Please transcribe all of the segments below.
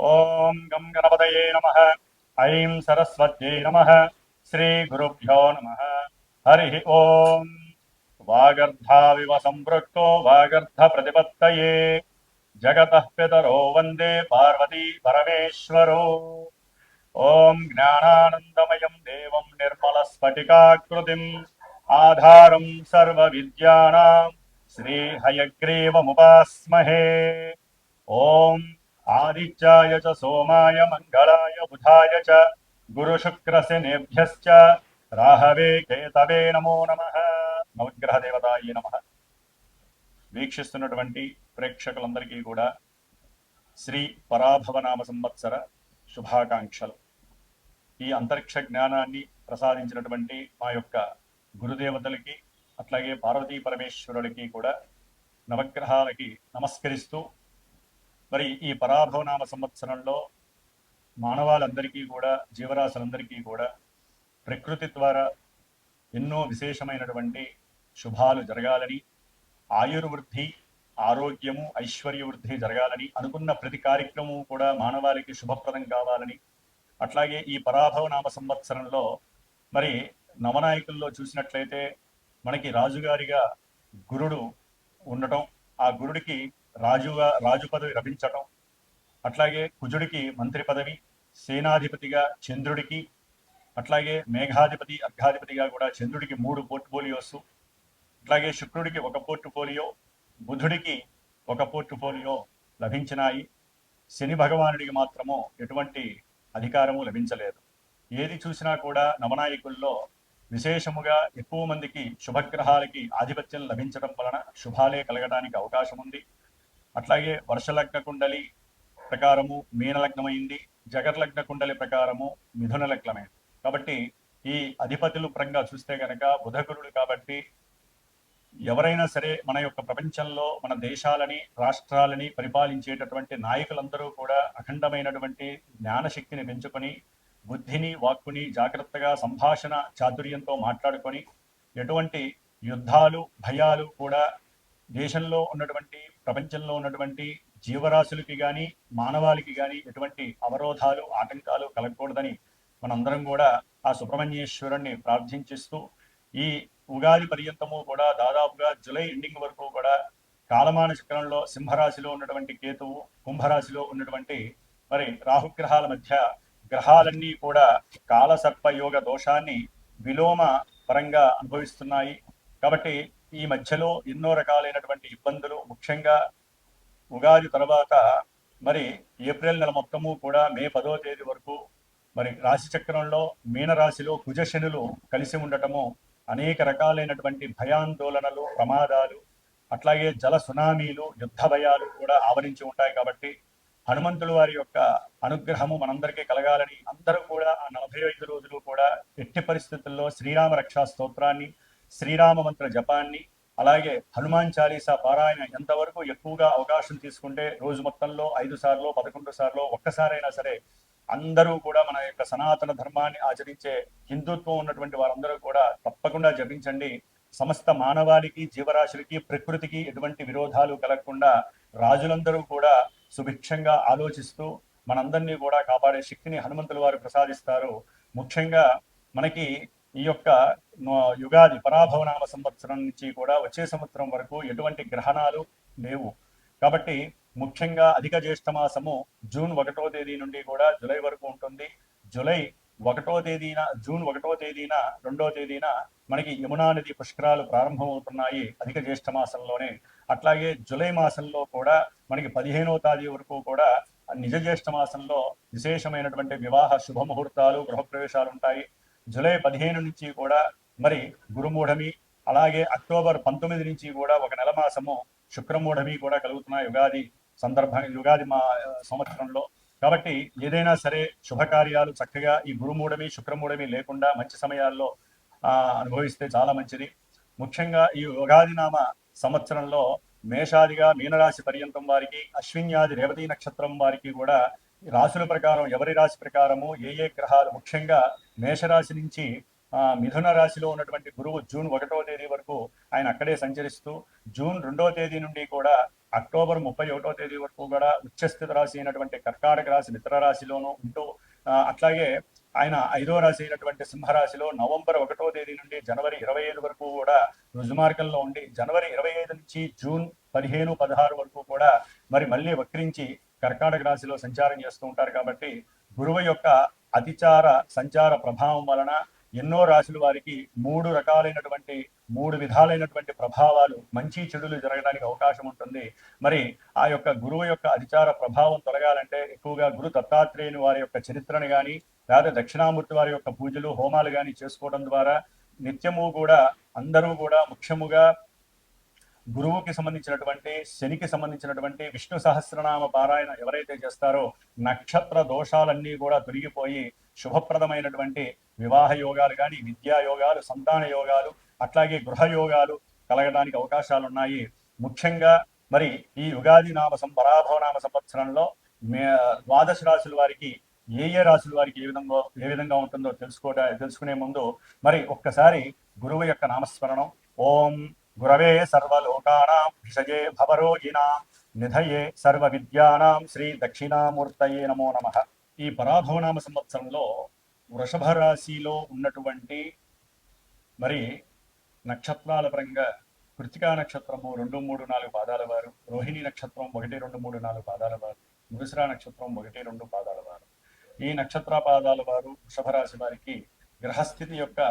ఓం గం గణపతయే నమః. ఐం సరస్వత్యై నమః. శ్రీ గురుభ్యో నమః. హరి ఓం. వాగర్ధావివ సంపృక్తో వాగర్ధ ప్రతిపత్తయే జగతః పితరో వందే పార్వతీ పరమేశ్వరో. ఓం జ్ఞానానందమయం దేవం నిర్మలస్ఫటికాకృతిం ఆధారం సర్వవిద్యానాం శ్రీహయగ్రీవముపాస్మహే. ఓం ఆదిత్యాయ చ సోమాయ మంగళాయ బుధాయ చ గురుశుక్రశనిభ్యశ్చ రాహవే కేతవే నమో నమః. నవగ్రహ దేవతాయ నమః. వీక్షిస్తున్నటువంటి ప్రేక్షకులందరికీ కూడా శ్రీ పరాభవనామ సంవత్సర శుభాకాంక్షలు. ఈ అంతరిక్ష జ్ఞానాన్ని ప్రసాదించినటువంటి మా యొక్క గురుదేవతలకి అట్లాగే పార్వతీ పరమేశ్వరులకి కూడా నవగ్రహాలకి నమస్కరిస్తూ, మరి ఈ పరాభవనామ సంవత్సరంలో మానవాళందరికీ కూడా, జీవరాశులందరికీ కూడా ప్రకృతి ద్వారా ఎన్నో విశేషమైనటువంటి శుభాలు జరగాలని, ఆయుర్వృద్ధి, ఆరోగ్యము, ఐశ్వర్యవృద్ధి జరగాలని, అనుకున్న ప్రతి కార్యక్రమం కూడా మానవాళికి శుభప్రదం కావాలని, అట్లాగే ఈ పరాభవనామ సంవత్సరంలో మరి నవనాయకుల్లో చూసినట్లయితే మనకి రాజుగారిగా గురుడు ఉండటం, ఆ గురుడికి రాజు పదవి లభించటం, అట్లాగే కుజుడికి మంత్రి పదవి, సేనాధిపతిగా చంద్రుడికి, అట్లాగే మేఘాధిపతి అర్ఘాధిపతిగా కూడా చంద్రుడికి 3 పోర్ట్ఫోలియోస్, అట్లాగే శుక్రుడికి 1 పోర్ట్ఫోలియో, బుధుడికి 1 పోర్ట్ఫోలియో లభించినాయి. శని భగవానుడికి మాత్రము ఎటువంటి అధికారము లభించలేదు. ఏది చూసినా కూడా నవనాయకుల్లో విశేషముగా ఎక్కువ మందికి శుభగ్రహాలకి ఆధిపత్యం లభించడం వలన శుభాలే కలగడానికి అవకాశం ఉంది. అట్లాగే వర్షలగ్న కుండలి ప్రకారము మీనలగ్నమైంది, జగర్లగ్న కుండలి ప్రకారము మిథున లగ్నమైంది. కాబట్టి ఈ అధిపతులు పరంగా చూస్తే కనుక బుధగురుడు కాబట్టి ఎవరైనా సరే మన యొక్క ప్రపంచంలో మన దేశాలని, రాష్ట్రాలని పరిపాలించేటటువంటి నాయకులందరూ కూడా అఖండమైనటువంటి జ్ఞానశక్తిని పెంచుకొని, బుద్ధిని, వాక్కుని జాగ్రత్తగా సంభాషణ చాతుర్యంతో మాట్లాడుకొని, ఎటువంటి యుద్ధాలు, భయాలు కూడా దేశంలో ఉన్నటువంటి, ప్రపంచంలో ఉన్నటువంటి జీవరాశులకి కానీ, మానవాళికి కానీ ఎటువంటి అవరోధాలు, ఆటంకాలు కలగకూడదని మనందరం కూడా ఆ సుబ్రహ్మణ్యేశ్వరుణ్ణి ప్రార్థించిస్తూ, ఈ ఉగాది పర్యంతము కూడా దాదాపుగా జూలై ఎండింగ్ వరకు కూడా కాలమాన చక్రంలో సింహరాశిలో ఉన్నటువంటి కేతువు, కుంభరాశిలో ఉన్నటువంటి మరి రాహుగ్రహాల మధ్య గ్రహాలన్నీ కూడా కాలసర్పయోగ దోషాన్ని విలోమ పరంగా అనుభవిస్తున్నాయి. కాబట్టి ఈ మధ్యలో ఎన్నో రకాలైనటువంటి ఇబ్బందులు, ముఖ్యంగా ఉగాది తర్వాత మరి ఏప్రిల్ నెల మొత్తము కూడా మే 10వ తేదీ వరకు మరి రాశి చక్రంలో మీనరాశిలో కుజశనులు కలిసి ఉండటము అనేక రకాలైనటువంటి భయాందోళనలు, ప్రమాదాలు, అట్లాగే జల సునామీలు, యుద్ధ భయాలు కూడా ఆవరించి ఉంటాయి. కాబట్టి హనుమంతుల వారి యొక్క అనుగ్రహము మనందరికీ కలగాలని అందరూ కూడా ఆ 45 రోజులు కూడా ఎట్టి పరిస్థితుల్లో శ్రీరామ రక్షా స్తోత్రాన్ని, శ్రీరామ మంత్ర జపాన్ని, అలాగే హనుమాన్ చాలీసా పారాయణ ఎంతవరకు ఎక్కువగా అవకాశం తీసుకుంటే రోజు మొత్తంలో 5 సార్లు, 11 సార్లు, ఒక్కసారైనా సరే అందరూ కూడా మన యొక్క సనాతన ధర్మాన్ని ఆచరించే హిందుత్వం ఉన్నటువంటి వారందరూ కూడా తప్పకుండా జపించండి. సమస్త మానవాళికి, జీవరాశులకి, ప్రకృతికి ఎటువంటి విరోధాలు కలగకుండా రాజులందరూ కూడా సుభిక్షంగా ఆలోచిస్తూ మనందరినీ కూడా కాపాడే శక్తిని హనుమంతుల వారు ప్రసాదిస్తారు. ముఖ్యంగా మనకి ఈ యొక్క యుగాది పరాభవనామ సంవత్సరం నుంచి కూడా వచ్చే సంవత్సరం వరకు ఎటువంటి గ్రహణాలు లేవు. కాబట్టి ముఖ్యంగా అధిక జ్యేష్ఠ మాసము జూన్ 1వ తేదీ నుండి కూడా జూలై వరకు ఉంటుంది. జూలై 1వ తేదీన, జూన్ 1వ తేదీన, 2వ తేదీన మనకి యమునా నది పుష్కరాలు ప్రారంభమవుతున్నాయి అధిక జ్యేష్ఠ మాసంలోనే. అట్లాగే జూలై మాసంలో కూడా మనకి 15వ తేదీ వరకు కూడా నిజ జ్యేష్ఠ మాసంలో విశేషమైనటువంటి వివాహ శుభముహూర్తాలు, గృహప్రవేశాలు ఉంటాయి. జూలై 15 నుంచి కూడా మరి గురుమూఢమి, అలాగే అక్టోబర్ 19 నుంచి కూడా ఒక నెల మాసము శుక్రమూఢమి కూడా కలుగుతున్నాయి యుగాది మా సంవత్సరంలో. కాబట్టి ఏదైనా సరే శుభకార్యాలు చక్కగా ఈ గురుమూఢమి, శుక్రమూఢమి లేకుండా మంచి సమయాల్లో అనుభవిస్తే చాలా మంచిది. ముఖ్యంగా ఈ యుగాది నామ సంవత్సరంలో మేషాదిగా మీనరాశి పర్యంతం వారికి, అశ్విన్యాది రేవతి నక్షత్రం వారికి కూడా రాశుల ప్రకారం ఎవరి రాశి ప్రకారము ఏ గ్రహాలు, ముఖ్యంగా మేషరాశి నుంచి మిథున రాశిలో ఉన్నటువంటి గురువు జూన్ 1వ తేదీ వరకు ఆయన అక్కడే సంచరిస్తూ జూన్ 2వ తేదీ నుండి కూడా అక్టోబర్ 31వ తేదీ వరకు కూడా ఉచ్చస్థిత రాశి అయినటువంటి కర్కాటక రాశి మిత్ర రాశిలోనూ ఉంటూ అట్లాగే ఆయన 5వ రాశి అయినటువంటి సింహరాశిలో నవంబర్ 1వ తేదీ నుండి జనవరి 25 వరకు కూడా రుజుమార్గంలో ఉండి జనవరి 25 నుంచి జూన్ 15-16 వరకు కూడా మళ్ళీ వక్రించి కర్కాటక రాశిలో సంచారం చేస్తూ ఉంటారు. కాబట్టి గురువు యొక్క అతిచార సంచార ప్రభావం వలన ఎన్నో రాశుల వారికి మూడు విధాలైనటువంటి ప్రభావాలు మంచి చెడులు జరగడానికి అవకాశం ఉంటుంది. మరి ఆ యొక్క గురువు యొక్క అధిచార ప్రభావం తొలగాలంటే ఎక్కువగా గురు దత్తాత్రేయుని వారి యొక్క చరిత్రను కానీ లేదా దక్షిణామూర్తి వారి యొక్క పూజలు హోమాలు కానీ చేసుకోవడం ద్వారా నిత్యము కూడా అందరూ కూడా ముఖ్యముగా గురువుకి సంబంధించినటువంటి శనికి సంబంధించినటువంటి విష్ణు సహస్రనామ పారాయణ ఎవరైతే చేస్తారో నక్షత్ర దోషాలన్నీ కూడా తొలగిపోయి శుభప్రదమైనటువంటి వివాహ యోగాలు కానీ విద్యా యోగాలు సంతాన యోగాలు అట్లాగే గృహ యోగాలు కలగడానికి అవకాశాలు ఉన్నాయి. ముఖ్యంగా మరి ఈ యుగాది పరాభవ నామ సంవత్సరంలో ద్వాదశ రాశుల వారికి ఏ రాశుల వారికి ఏ విధంగా ఉంటుందో తెలుసుకునే ముందు మరి ఒక్కసారి గురువు యొక్క నామస్మరణం. ఓం గురవే సర్వలోకానాం విషజే భవరోగిణాం నిధయే సర్వ విద్యానాం శ్రీ దక్షిణామూర్తయే నమో నమః. ఈ పరాభవనామ సంవత్సరంలో వృషభ రాశిలో ఉన్నటువంటి మరి నక్షత్రాల పరంగా కృతికా నక్షత్రము 2, 3, 4 పాదాల వారు, రోహిణి నక్షత్రం 1, 2, 3, 4 పాదాల వారు, మృగశిర నక్షత్రం 1, 2 పాదాల వారు. ఈ నక్షత్ర పాదాల వారు వృషభ రాశి వారికి గ్రహస్థితి యొక్క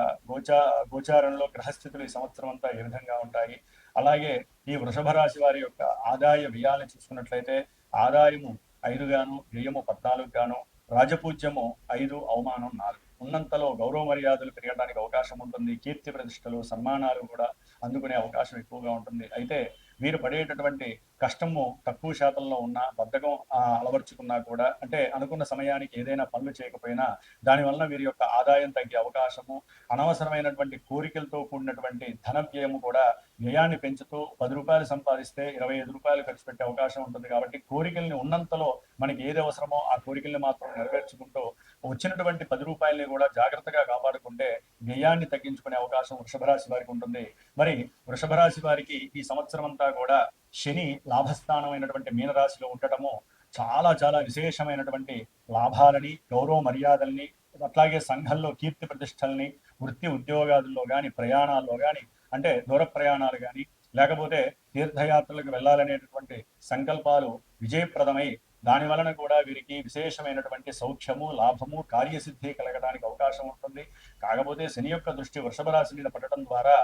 గోచారంలో గ్రహస్థితులు ఈ సంవత్సరం అంతా ఏ విధంగా ఉంటాయి, అలాగే ఈ వృషభ రాశి వారి యొక్క ఆదాయ వ్యయాలను చూసుకున్నట్లయితే ఆదాయము 5 గాను, వ్యయము 14 గాను, రాజపూజ్యము 5, అవమానం 4, ఉన్నంతలో గౌరవ మర్యాదలు పెరగడానికి అవకాశం ఉంటుంది. కీర్తి ప్రతిష్టలు సన్మానాలు కూడా అందుకునే అవకాశం ఎక్కువగా ఉంటుంది. అయితే వీరు పడేటటువంటి కష్టము తక్కువ శాతంలో ఉన్న బద్ధకం అలవర్చుకున్నా కూడా అంటే అనుకున్న సమయానికి ఏదైనా పనులు చేయకపోయినా దానివల్ల వీరి యొక్క ఆదాయం తగ్గే అవకాశము, అనవసరమైనటువంటి కోరికలతో కూడినటువంటి ధన వ్యయము కూడా వ్యయాన్ని పెంచుతూ 10 రూపాయలు సంపాదిస్తే 25 రూపాయలు ఖర్చు పెట్టే అవకాశం ఉంటుంది. కాబట్టి కోరికల్ని ఉన్నంతలో మనకి ఏది అవసరమో ఆ కోరికల్ని మాత్రం నెరవేర్చుకుంటూ వచ్చినటువంటి 10 రూపాయలని కూడా జాగ్రత్తగా కాపాడుకుంటే వ్యయాన్ని తగ్గించుకునే అవకాశం వృషభ రాశి వారికి ఉంటుంది. మరి వృషభ రాశి వారికి ఈ సంవత్సరం అంతా కూడా శని లాభస్థానమైనటువంటి మీనరాశిలో ఉండటము చాలా చాలా విశేషమైనటువంటి లాభాలని, గౌరవ మర్యాదల్ని, అట్లాగే సంఘంలో కీర్తి ప్రతిష్టల్ని, వృత్తి ఉద్యోగాల్లో కానీ ప్రయాణాల్లో కానీ అంటే దూర ప్రయాణాలు కానీ లేకపోతే తీర్థయాత్రలకు వెళ్ళాలనేటటువంటి సంకల్పాలు విజయప్రదమై దాని వలన కూడా వీరికి విశేషమైనటువంటి సౌఖ్యము, లాభము, కార్యసిద్ధి కలగడానికి అవకాశం ఉంటుంది. కాకపోతే శని యొక్క దృష్టి వృషభ రాశి మీద పడటం ద్వారా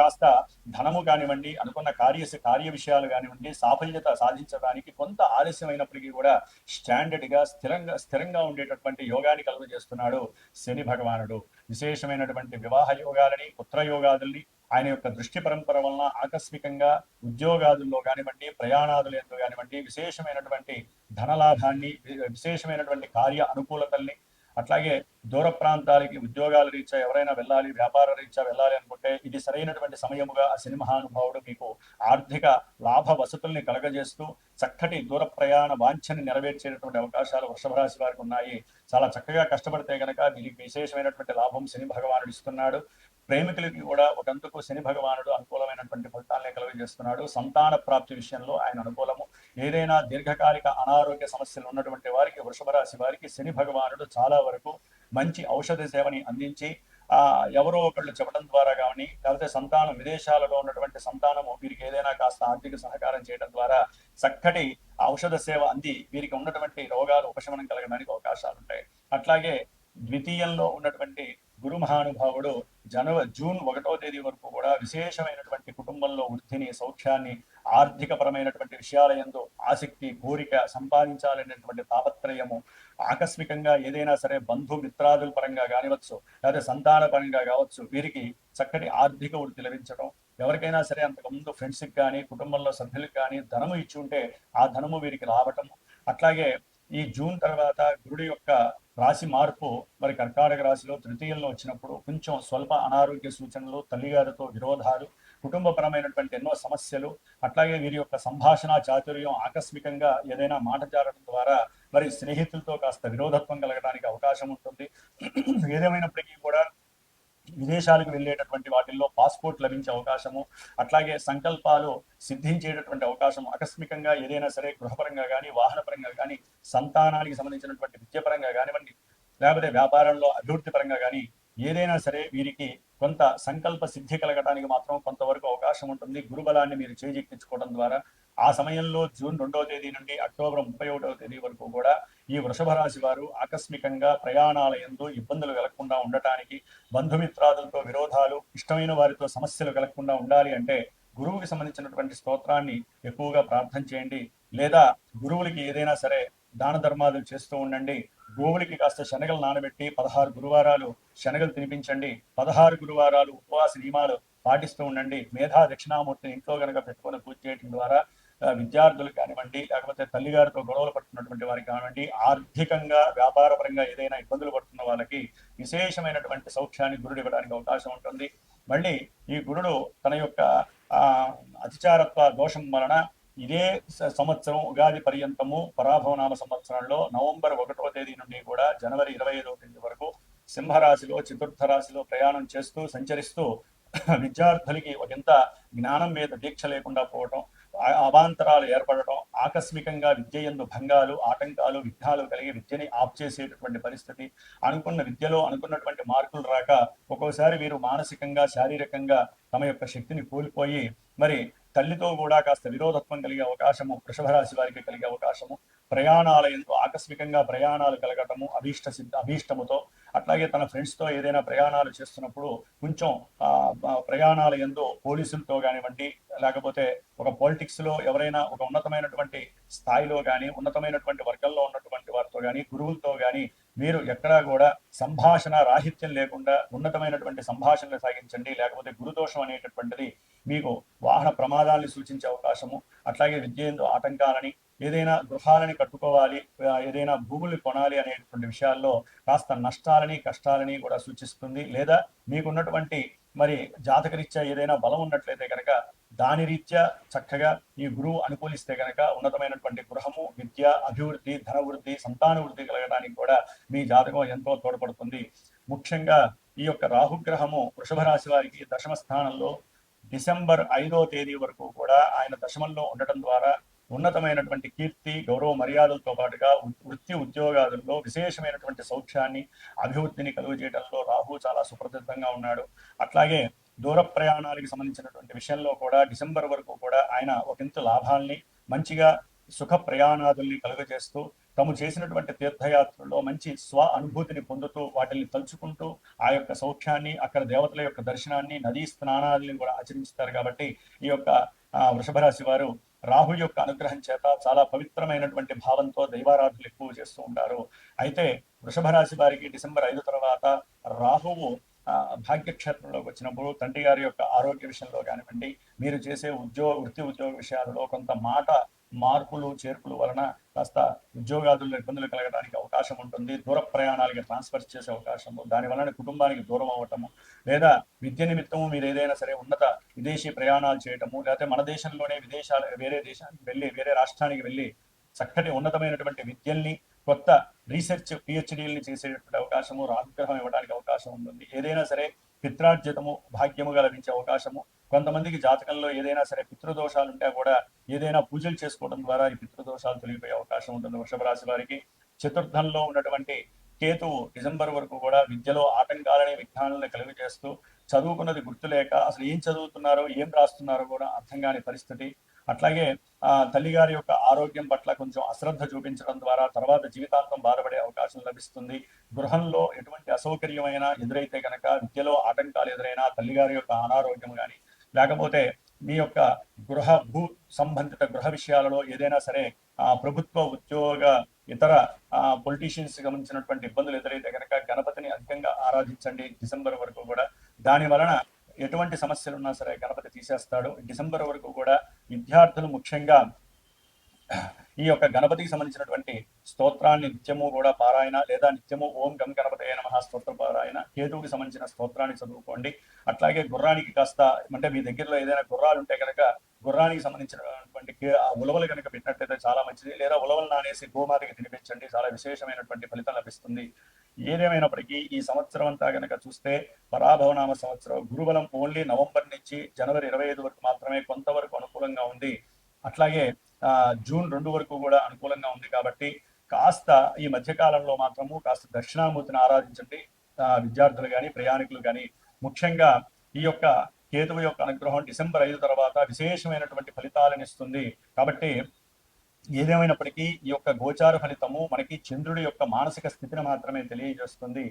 కాస్త ధనము కానివ్వండి, అనుకున్న కార్య విషయాలు కానివ్వండి సాఫల్యత సాధించడానికి కొంత ఆలస్యమైనప్పటికీ కూడా స్టాండర్డ్ గా స్థిరంగా ఉండేటటువంటి యోగాన్ని కలుగజేస్తున్నాడు శని భగవానుడు. విశేషమైనటువంటి వివాహ యోగాలని, పుత్ర యోగాదుల్ని ఆయన యొక్క దృష్టి పరంపర వలన ఆకస్మికంగా ఉద్యోగాదుల్లో కానివ్వండి, ప్రయాణాదులు ఎందు కానివ్వండి విశేషమైనటువంటి ధనలాభాన్ని, విశేషమైనటువంటి కార్య అనుకూలతల్ని, అట్లాగే దూర ప్రాంతాలకి ఉద్యోగాల రీత్యా ఎవరైనా వెళ్ళాలి, వ్యాపార రీత్యా వెళ్ళాలి అనుకుంటే ఇది సరైనటువంటి సమయముగా ఆ శని మహానుభావుడు మీకు ఆర్థిక లాభ వసతుల్ని కలగజేస్తూ చక్కటి దూర ప్రయాణ వాంఛని నెరవేర్చేటటువంటి అవకాశాలు వృషభ రాశి వారికి ఉన్నాయి. చాలా చక్కగా కష్టపడితే కనుక దీనికి విశేషమైనటువంటి లాభం శని భగవానుడు ఇస్తున్నాడు. ప్రేమికులకి కూడా ఒకందుకు శని భగవానుడు అనుకూలమైనటువంటి ఫలితాలనే కలుగజేస్తున్నాడు. సంతాన ప్రాప్తి విషయంలో ఆయన అనుకూలము. ఏదైనా దీర్ఘకాలిక అనారోగ్య సమస్యలు ఉన్నటువంటి వారికి వృషభ రాశి వారికి శని భగవానుడు చాలా వరకు మంచి ఔషధ సేవని అందించి ఎవరో ఒకళ్ళు చెప్పడం ద్వారా కానీ లేకపోతే సంతానం విదేశాలలో ఉన్నటువంటి సంతానము వీరికి ఏదైనా కాస్త ఆర్థిక సహకారం చేయడం ద్వారా చక్కటి ఔషధ సేవ అంది వీరికి ఉన్నటువంటి రోగాలు ఉపశమనం కలగడానికి అవకాశాలు ఉంటాయి. అట్లాగే ద్వితీయంలో ఉన్నటువంటి గురు మహానుభావుడు జూన్ 1వ తేదీ వరకు కూడా విశేషమైనటువంటి కుటుంబంలో వృద్ధిని, సౌఖ్యాన్ని, ఆర్థిక పరమైనటువంటి విషయాల యందు ఆసక్తి, కోరిక, సంపాదించాలనేటువంటి తాపత్రయము, ఆకస్మికంగా ఏదైనా సరే బంధు మిత్రాదుల పరంగా కానివచ్చు లేదా సంతాన పరంగా కావచ్చు వీరికి చక్కటి ఆర్థిక వృద్ధి లభించడం, ఎవరికైనా సరే అంతకుముందు ఫ్రెండ్స్కి కానీ కుటుంబంలో సభ్యులకు కానీ ధనము ఇచ్చి ఉంటే ఆ ధనము వీరికి రావటం. అట్లాగే ఈ జూన్ తర్వాత గురుడి యొక్క రాశి మార్పు మరి కర్కాటక రాశిలో తృతీయంలో వచ్చినప్పుడు కొంచెం స్వల్ప అనారోగ్య సూచనలు, తల్లిగారితో విరోధాలు, కుటుంబపరమైనటువంటి ఎన్నో సమస్యలు, అట్లాగే వీరి యొక్క సంభాషణ చాతుర్యం ఆకస్మికంగా ఏదైనా మాట జారడం ద్వారా మరి స్నేహితులతో కాస్త విరోధత్వం కలగడానికి అవకాశం ఉంటుంది. ఏదేమైనప్పటికీ కూడా విదేశాలకు వెళ్ళేటటువంటి వాటిల్లో పాస్పోర్ట్ లభించే అవకాశము, అట్లాగే సంకల్పాలు సిద్ధించేటటువంటి అవకాశం, ఆకస్మికంగా ఏదైనా సరే గృహపరంగా కానీ, వాహనపరంగా కానీ, సంతానానికి సంబంధించినటువంటి విద్యపరంగా కానివ్వండి, లేకపోతే వ్యాపారంలో అభివృద్ధి పరంగా కానీ ఏదైనా సరే వీరికి కొంత సంకల్ప సిద్ధి కలగడానికి మాత్రం కొంతవరకు అవకాశం ఉంటుంది. గురుబలాన్ని మీరు చేజెక్కించుకోవడం ద్వారా ఆ సమయంలో జూన్ 2వ తేదీ నుండి అక్టోబర్ 31వ తేదీ వరకు కూడా ఈ వృషభ రాశి వారు ఆకస్మికంగా ప్రయాణాల యందు ఇబ్బందులు కలగకుండా ఉండటానికి, బంధుమిత్రాదులతో విరోధాలు, ఇష్టమైన వారితో సమస్యలు కలగకుండా ఉండాలి అంటే గురువుకి సంబంధించినటువంటి స్తోత్రాన్ని ఎక్కువగా ప్రార్థన చేయండి. లేదా గురువులకి ఏదైనా సరే దాన ధర్మాలు చేస్తూ ఉండండి. గోవులకి కాస్త శనగలు నానబెట్టి 16 గురువారాలు శనగలు తినిపించండి. 16 గురువారాలు ఉపవాస నియమాలు పాటిస్తూ ఉండండి. మేధా దక్షిణామూర్తిని ఇంట్లో కనుక పెట్టుకొని పూజ చేయడం ద్వారా విద్యార్థులు కానివ్వండి, లేకపోతే తల్లిగారితో గొడవలు పడుతున్నటువంటి వారికి కానివ్వండి, ఆర్థికంగా వ్యాపారపరంగా ఏదైనా ఇబ్బందులు పడుతున్న వాళ్ళకి విశేషమైనటువంటి సౌఖ్యాన్ని గురుడు ఇవ్వడానికి అవకాశం ఉంటుంది. మళ్ళీ ఈ గురుడు తన యొక్క అతిచారత్వ దోషం వలన ఇదే సంవత్సరం ఉగాది పర్యంతము పరాభవనామ సంవత్సరంలో నవంబర్ 1వ తేదీ నుండి కూడా జనవరి 25వ తేదీ వరకు సింహరాశిలో చతుర్థ రాశిలో ప్రయాణం చేస్తూ సంచరిస్తూ విద్యార్థులకి ఒకంత జ్ఞానం మీద దీక్ష లేకుండా పోవటం, అవాంతరాలు ఏర్పడటం, ఆకస్మికంగా విద్య యందు భంగాలు, ఆటంకాలు, విఘ్నాలు కలిగి విద్యని ఆప్ చేసేటటువంటి పరిస్థితి, అనుకున్న విద్యలో అనుకున్నటువంటి మార్కులు రాక ఒక్కోసారి వీరు మానసికంగా, శారీరకంగా తమ యొక్క శక్తిని కోల్పోయి మరి తల్లితో కూడా కాస్త విరోధత్వం కలిగే అవకాశము వృషభ రాశి వారికి కలిగే అవకాశము, ప్రయాణాల యందు ఆకస్మికంగా ప్రయాణాలు కలగటము అభీష్టముతో, అట్లాగే తన ఫ్రెండ్స్తో ఏదైనా ప్రయాణాలు చేస్తున్నప్పుడు కొంచెం ప్రయాణాల యందు పోలీసులతో కానివ్వండి, లేకపోతే ఒక పాలిటిక్స్లో ఎవరైనా ఒక ఉన్నతమైనటువంటి స్థాయిలో కానీ, ఉన్నతమైనటువంటి వర్గంలో ఉన్నటువంటి వారితో కానీ, గురువులతో కానీ మీరు ఎక్కడా కూడా సంభాషణ రాహిత్యం లేకుండా ఉన్నతమైనటువంటి సంభాషణలు సాగించండి. లేకపోతే గురుదోషం అనేటటువంటిది మీకు వాహన ప్రమాదాలను సూచించే అవకాశము, అట్లాగే విద్యందు ఆటంకాలని, ఏదైనా గృహాలని కట్టుకోవాలి, ఏదైనా భూములు కొనాలి అనేటువంటి విషయాల్లో కాస్త నష్టాలని, కష్టాలని కూడా సూచిస్తుంది. లేదా మీకున్నటువంటి మరి జాతకరీత్యా ఏదైనా బలం ఉన్నట్లయితే కనుక దాని రీత్యా చక్కగా ఈ గురువు అనుకూలిస్తే కనుక ఉన్నతమైనటువంటి గృహము, విద్య, అభివృద్ధి, ధనవృద్ధి, సంతాన వృద్ధి కలగడానికి కూడా మీ జాతకం ఎంతో తోడ్పడుతుంది. ముఖ్యంగా ఈ యొక్క రాహుగ్రహము వృషభ రాశి వారికి దశమ స్థానంలో డిసెంబర్ 5వ తేదీ వరకు కూడా ఆయన దశమంలో ఉండటం ద్వారా ఉన్నతమైనటువంటి కీర్తి, గౌరవ మర్యాదలతో పాటుగా వృత్తి ఉద్యోగాదుల్లో విశేషమైనటువంటి సౌఖ్యాన్ని, అభివృద్ధిని కలుగు చేయడంలో రాహు చాలా సుప్రసిద్ధంగా ఉన్నాడు. అట్లాగే దూర ప్రయాణాలకు సంబంధించినటువంటి విషయంలో కూడా డిసెంబర్ వరకు కూడా ఆయన ఒకంత లాభాల్ని, మంచిగా సుఖ ప్రయాణాదుల్ని కలుగజేస్తూ తాము చేసినటువంటి తీర్థయాత్రల్లో మంచి స్వ అనుభూతిని పొందుతూ వాటిని తలుచుకుంటూ ఆ యొక్క సౌఖ్యాన్ని, అక్కడ దేవతల యొక్క దర్శనాన్ని, నదీ స్నానాలని కూడా ఆచరిస్తారు. కాబట్టి ఈ యొక్క వృషభ రాశి వారు రాహు యొక్క అనుగ్రహం చేత చాలా పవిత్రమైనటువంటి భావంతో దైవారాధనలు ఎక్కువ చేస్తూ ఉంటారు. అయితే వృషభ రాశి వారికి డిసెంబర్ 5 తర్వాత రాహువు భాగ్యక్షేత్రంలోకి వచ్చినప్పుడు తండ్రి గారి యొక్క ఆరోగ్య విషయంలో కానివ్వండి, మీరు చేసే వృత్తి ఉద్యోగ విషయాలలో కొంత మాట మార్పులు చేర్పులు వలన కాస్త ఉద్యోగాదుల్లో ఇబ్బందులు కలగడానికి అవకాశం ఉంటుంది. దూర ప్రయాణాలకి ట్రాన్స్ఫర్ చేసే అవకాశము, దాని వలన కుటుంబానికి దూరం అవ్వటము, లేదా విద్య నిమిత్తము మీరు ఏదైనా సరే ఉన్నత విదేశీ ప్రయాణాలు చేయటము, లేకపోతే మన దేశంలోనే వేరే దేశానికి వెళ్ళి, వేరే రాష్ట్రానికి వెళ్ళి చక్కటి ఉన్నతమైనటువంటి విద్యల్ని, కొత్త రీసెర్చ్ పిహెచ్డీలని చేసేటువంటి అవకాశము రాహుగ్రహం ఇవ్వడానికి అవకాశం ఉంటుంది. ఏదైనా సరే పిత్రార్జితము భాగ్యముగా లభించే అవకాశము, కొంతమందికి జాతకంలో ఏదైనా సరే పితృదోషాలు ఉంటే కూడా ఏదైనా పూజలు చేసుకోవడం ద్వారా ఈ పితృదోషాలు తొలగిపోయే అవకాశం ఉంటుంది వృషభ రాశి వారికి. చతుర్థంలో ఉన్నటువంటి కేతువు డిసెంబర్ వరకు కూడా విద్యలో ఆటంకాలని, విఘ్నాలని కలుగు చేస్తూ చదువుకున్నది గుర్తులేక అసలు ఏం చదువుతున్నారో ఏం రాస్తున్నారో కూడా అర్థం కాని పరిస్థితి. అట్లాగే తల్లిగారి యొక్క ఆరోగ్యం పట్ల కొంచెం అశ్రద్ధ చూపించడం ద్వారా తర్వాత జీవితాంతం బాధపడే అవకాశం లభిస్తుంది. గృహంలో ఎటువంటి అసౌకర్యమైనా ఎదురైతే కనుక, విద్యలో ఆటంకాలు ఎదురైనా, తల్లిగారి యొక్క అనారోగ్యం కానీ, లేకపోతే మీ యొక్క భూ సంబంధిత గృహ విషయాలలో ఏదైనా సరే ప్రభుత్వ ఉద్యోగ ఇతర పొలిటీషియన్స్ గమనించినటువంటి ఇబ్బందులు ఎదురైతే కనుక గణపతిని అధికంగా ఆరాధించండి డిసెంబర్ వరకు కూడా. దాని వలన ఎటువంటి సమస్యలు ఉన్నా సరే గణపతి తీసేస్తాడు. డిసెంబర్ వరకు కూడా విద్యార్థులు ముఖ్యంగా ఈ యొక్క గణపతికి సంబంధించినటువంటి స్తోత్రాన్ని నిత్యము కూడా పారాయణ, లేదా నిత్యము ఓం గం గణపతయే నమః స్తోత్ర పారాయణ, కేతువుకి సంబంధించిన స్తోత్రాన్ని చదువుకోండి. అట్లాగే గుర్రానికి కాస్త, అంటే మీ దగ్గరలో ఏదైనా గుర్రాలు ఉంటే కనుక గుర్రానికి సంబంధించినటువంటి ఉలవలు కనుక పెట్టినట్టయితే చాలా మంచిది. లేదా ఉలవలు నానేసి గోమాతకి తినిపించండి, చాలా విశేషమైనటువంటి ఫలితం లభిస్తుంది. ఏదేమైనప్పటికీ ఈ సంవత్సరం అంతా కనుక చూస్తే పరాభవనామ సంవత్సరం గురుబలం ఓన్లీ నవంబర్ నుంచి జనవరి 25 వరకు మాత్రమే కొంతవరకు అనుకూలంగా ఉంది. అట్లాగే జూన్ 2 వరకు కూడా అనుకూలంగా ఉంది. కాబట్టి కాస్త ఈ మధ్యకాలంలో మాత్రము కాస్త దక్షిణామూర్తిని ఆరాధించండి. విద్యార్థులు కానీ ప్రయాణికులు కానీ ముఖ్యంగా ఈ యొక్క కేతువు యొక్క అనుగ్రహం డిసెంబర్ 5 తర్వాత విశేషమైనటువంటి ఫలితాలను ఇస్తుంది. కాబట్టి ఏదేమైనప్పటికీ ఈ యొక్క గోచార ఫలితము మనకి చంద్రుడి యొక్క మానసిక స్థితిని మాత్రమే తెలియజేస్తుంది.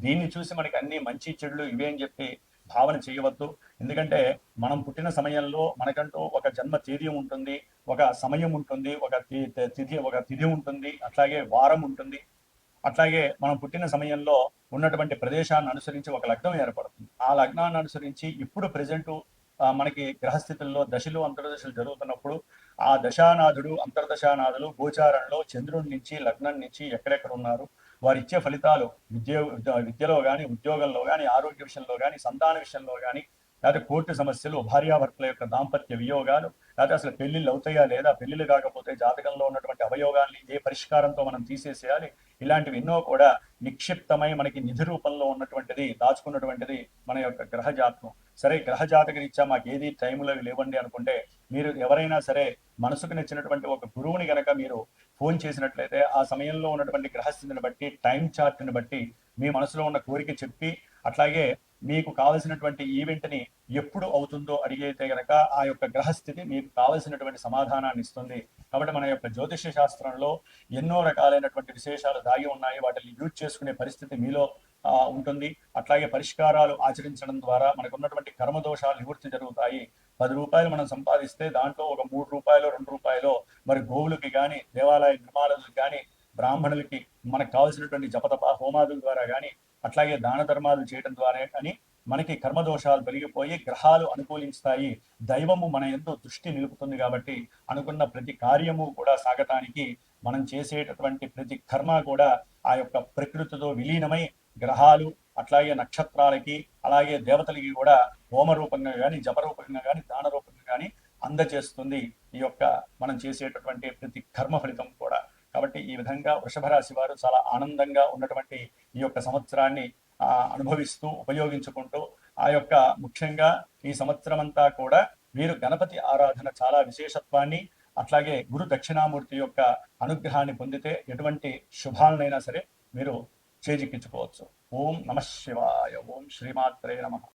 దీన్ని చూసి మనకి అన్ని మంచి చెడులు ఇవే అని చెప్పి భావన చేయవద్దు. ఎందుకంటే మనం పుట్టిన సమయంలో మనకంటూ ఒక జన్మ తేదీ ఉంటుంది, ఒక సమయం ఉంటుంది, ఒక తిథి ఉంటుంది, అట్లాగే వారం ఉంటుంది. అట్లాగే మనం పుట్టిన సమయంలో ఉన్నటువంటి ప్రదేశాన్ని అనుసరించి ఒక లగ్నం ఏర్పడుతుంది. ఆ లగ్నాన్ని అనుసరించి ఇప్పుడు ప్రజెంటు మనకి గ్రహస్థితుల్లో దశలు అంతర్దశలు జరుగుతున్నప్పుడు ఆ దశానాథుడు అంతర్దశానాథులు గోచారంలో చంద్రుడి నుంచి లగ్నం నుంచి ఎక్కడెక్కడ ఉన్నారు, వారు ఇచ్చే ఫలితాలు విద్యలో కానీ ఉద్యోగంలో కానీ ఆరోగ్య విషయంలో కానీ సంతాన విషయంలో కానీ లేకపోతే కోర్టు సమస్యలు భార్యాభర్తల యొక్క దాంపత్య వియోగాలు లేకపోతే అసలు పెళ్లిళ్ళు అవుతాయా లేదా, పెళ్లిళ్ళు కాకపోతే జాతకంలో ఉన్నటువంటి అవయోగాల్ని ఏ పరిష్కారంతో మనం తీసేసేయాలి, ఇలాంటివి ఎన్నో కూడా నిక్షిప్తమై మనకి నిధి రూపంలో ఉన్నటువంటిది దాచుకున్నటువంటిది మన యొక్క గ్రహ జాతకం. సరే గ్రహ జాతక రీత్యా మాకు ఏది టైంలో లేవండి అనుకుంటే మీరు ఎవరైనా సరే మనసుకు నచ్చినటువంటి ఒక గురువుని గనక మీరు ఫోన్ చేసినట్లయితే ఆ సమయంలో ఉన్నటువంటి గ్రహస్థితిని బట్టి టైం చార్ట్ని బట్టి మీ మనసులో ఉన్న కోరిక చెప్పి అట్లాగే మీకు కావలసినటువంటి ఈవెంట్ని ఎప్పుడు అవుతుందో అడిగితే గనక ఆ యొక్క గ్రహస్థితి మీకు కావలసినటువంటి సమాధానాన్ని ఇస్తుంది. కాబట్టి మన యొక్క జ్యోతిష్య శాస్త్రంలో ఎన్నో రకాలైనటువంటి విశేషాలు దాగి ఉన్నాయి. వాటిని యూజ్ చేసుకునే పరిస్థితి మీలో ఉంటుంది. అట్లాగే పరిష్కారాలు ఆచరించడం ద్వారా మనకు ఉన్నటువంటి కర్మదోషాలు నివృత్తి జరుగుతాయి. 10 రూపాయలు మనం సంపాదిస్తే దాంట్లో ఒక 3 రూపాయలు 2 రూపాయలు మరి గోవులకి కానీ దేవాలయ నిర్మాణాలకు కానీ బ్రాహ్మణులకి మనకు కావాల్సినటువంటి జపతప హోమాదుల ద్వారా కానీ అట్లాగే దాన ధర్మాలు చేయడం ద్వారా కానీ మనకి కర్మదోషాలు పెరిగిపోయి గ్రహాలు అనుకూలిస్తాయి. దైవము మన ఎంతో దృష్టి నిలుపుతుంది. కాబట్టి అనుకున్న ప్రతి కార్యము కూడా సాగటానికి మనం చేసేటటువంటి ప్రతి కర్మ కూడా ఆ యొక్క ప్రకృతితో విలీనమై గ్రహాలు అట్లాగే నక్షత్రాలకి అలాగే దేవతలకి కూడా హోమ రూపంగా కానీ జపరూపంగా కానీ దాన రూపంగా కానీ అందచేస్తుంది ఈ యొక్క మనం చేసేటటువంటి ప్రతి కర్మ ఫలితం కూడా. కాబట్టి ఈ విధంగా వృషభ రాశి వారు చాలా ఆనందంగా ఉన్నటువంటి ఈ యొక్క సంవత్సరాన్ని అనుభవిస్తూ ఉపయోగించుకుంటూ ఆ యొక్క ముఖ్యంగా ఈ సంవత్సరం అంతా కూడా వీరు గణపతి ఆరాధన చాలా విశేషత్వాన్ని అట్లాగే గురు దక్షిణామూర్తి యొక్క అనుగ్రహాన్ని పొందితే ఎటువంటి శుభాలనైనా సరే మీరు చేజిక్కించుకోవచ్చు. ఓం నమః శివాయ. ఓం శ్రీమాత్రే నమః.